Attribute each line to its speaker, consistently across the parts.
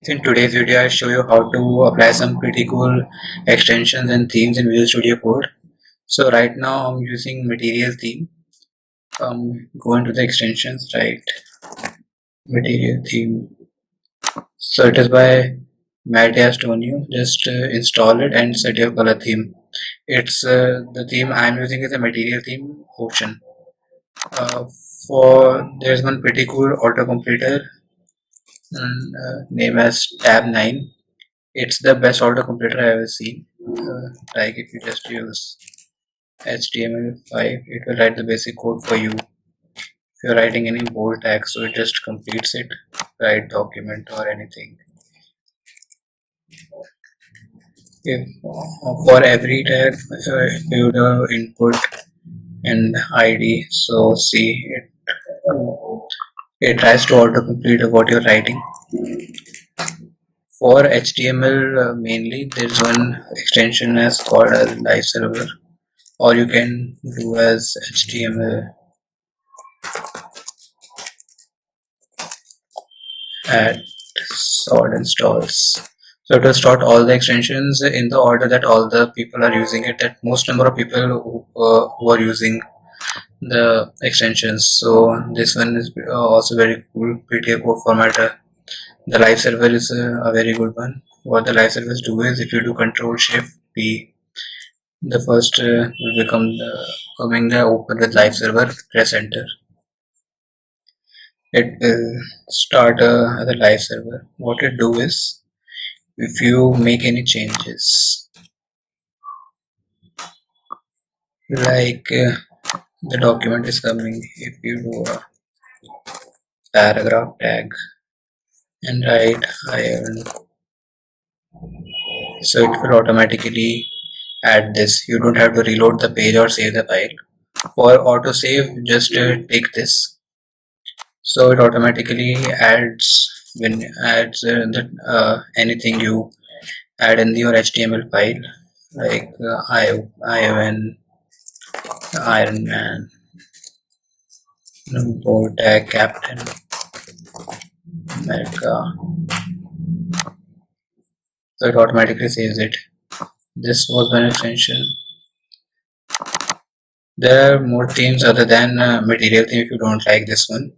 Speaker 1: In today's video, I show you how to apply some pretty cool extensions and themes in Visual Studio Code. So right now I'm using material theme. Go into the extensions, right? Material theme. So it is by Matt Astonio. Just install it and set your color theme. It's the theme I'm using is a material theme Ocean. Uh, for there's one pretty cool auto-completer name as Tabnine. It's the best autocompleter I ever seen. Like if you just use HTML5, it will write the basic code for you. If you're writing any bold tag, so it just completes it, write document or anything. If for every tag, you the input and ID, so see it tries to autocomplete what you're writing. For HTML mainly, there's one extension as called a live server, or you can do as HTML add sort installs. So it will start all the extensions in the order that all the people are using it, that most number of people who are using the extensions. So this one is also very cool, PTA code formatter. The live server is a very good one. What the live servers do is, if you do Control Shift P, the first will become coming the open with live server. Press enter. It will start the live server. What it do is, if you make any changes, like the document is coming, if you do a paragraph tag and write iron, so it will automatically add this. You don't have to reload the page or save the file. For auto save, just take this, so it automatically adds when adds anything you add in your HTML file, like Iron Man, board tag, Captain America. So it automatically saves it. This was one extension. There are more themes other than material theme if you don't like this one.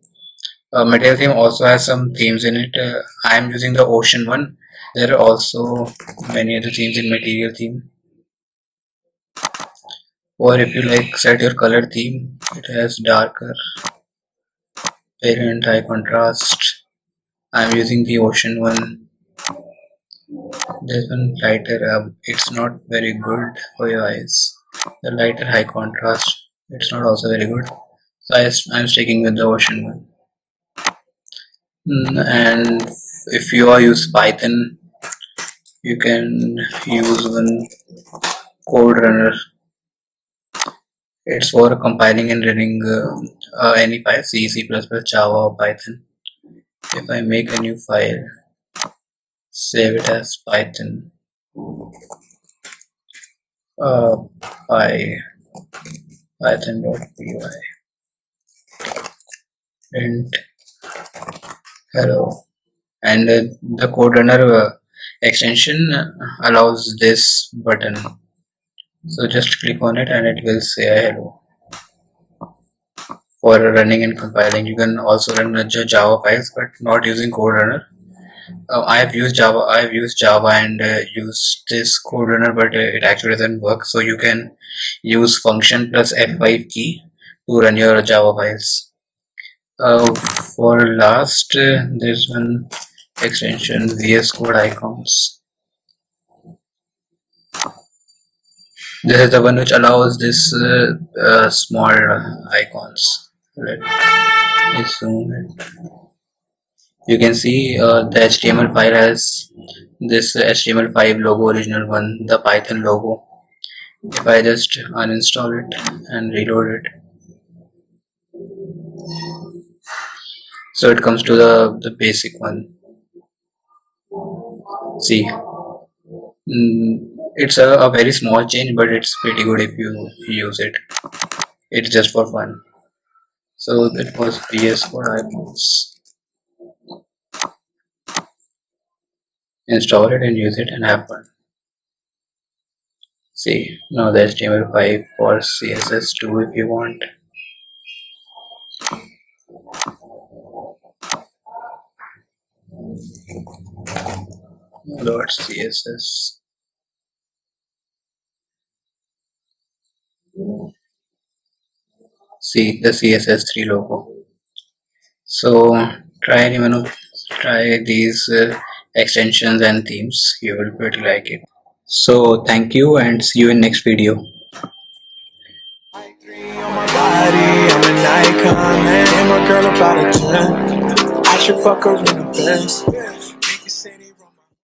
Speaker 1: Material theme also has some themes in it. I am using the ocean one. There are also many other themes in material theme. Or if you like set your color theme, it has darker, parent, high contrast. I am using the ocean one. This one lighter, it's not very good for your eyes. The lighter high contrast, it's not also very good. So I'm sticking with the ocean one. And if you are use Python, you can use one code runner. It's for compiling and running any file, C++, Java or Python. If I make a new file, save it as Python, python.py, print hello, and the code runner extension allows this button. So just click on it and it will say hello. For running and compiling, you can also run Java files, but not using code runner. I have used Java and used this code runner, but it actually doesn't work. So you can use function plus F5 key to run your Java files. For last, there's one extension, vscode-icons. This is the one which allows this small icons. Let me zoom it. You can see the HTML file has this HTML5 logo, original one, the Python logo. If I just uninstall it and reload it, so it comes to the basic one. See, it's a very small change, but it's pretty good if you use it. It's just for fun. So that was VS Code icons. install it and use it and have fun. See, now the HTML5 for CSS2 if you want. Load CSS. See the CSS3 logo. So try these extensions and themes. You will pretty like it. So thank you and see you in next video.
Speaker 2: I'm an icon, man. And my girl about a 10. I should fuck her in the Benz.